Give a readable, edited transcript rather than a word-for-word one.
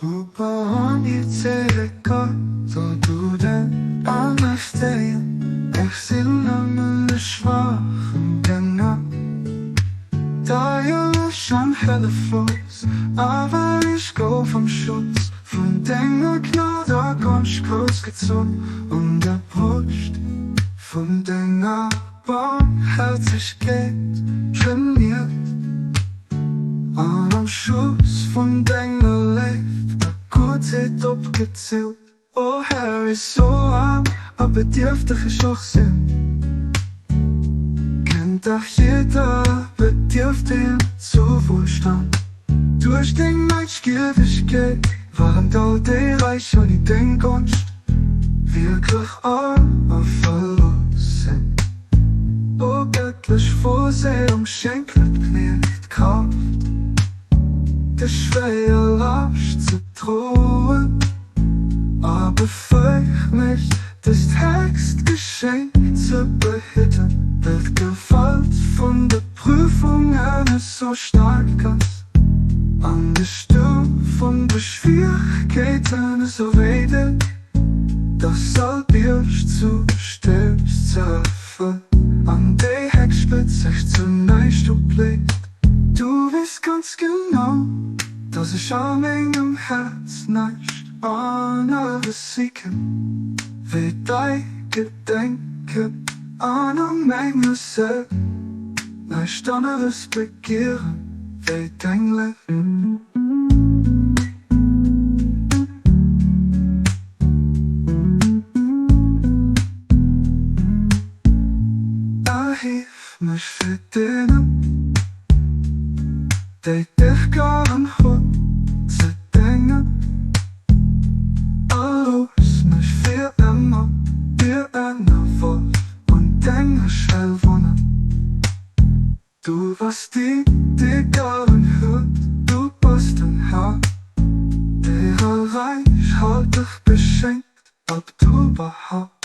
Upahan yetecek du den anstehen. Ich sinne meine schwachen Gänge. Da schon helle Fluss, aber ich go vom Schutz. Von deiner Gnade ganz kurz gezogen und der Brust. Von deiner Barmherzigkeit trainiert. Am Schuss von deiner Leib, der Gutheit abgezählt. Oh Herr, ist so arm, aber dürfte ich auch sein. Kennt doch jeder, bedürfte ihm zu Wohlstand. Durch den Menschgewisskeit waren all die Reich und die Denkkunst wirklich arm und verlassen. Oh göttlich Vorsehung schenkt nicht Kraft, der schwere Last zu drohen. Aber feucht mich, das Textgeschenk zu behüten, wird Gewalt von der Prüfung eines so stark ist. An der Sturm von der Schwierigkeiten so rede, das soll erst zu stirbst zerfallen. An die Heckspitze sich zunächst blickt. Du weißt ganz genau, dass ich an meinem Herz nicht anderes siegen, wie dein Gedenken an meine Seele, nicht anderes begehren, wie dein Leben. Hilf mich für denen, die dich gern haben, zu denken. Los mich für immer, wie ein Wolf und denke schnell wohnen. Du warst die gern hört, du bist ein Herr, der Reich hat dich beschenkt, ob du überhaupt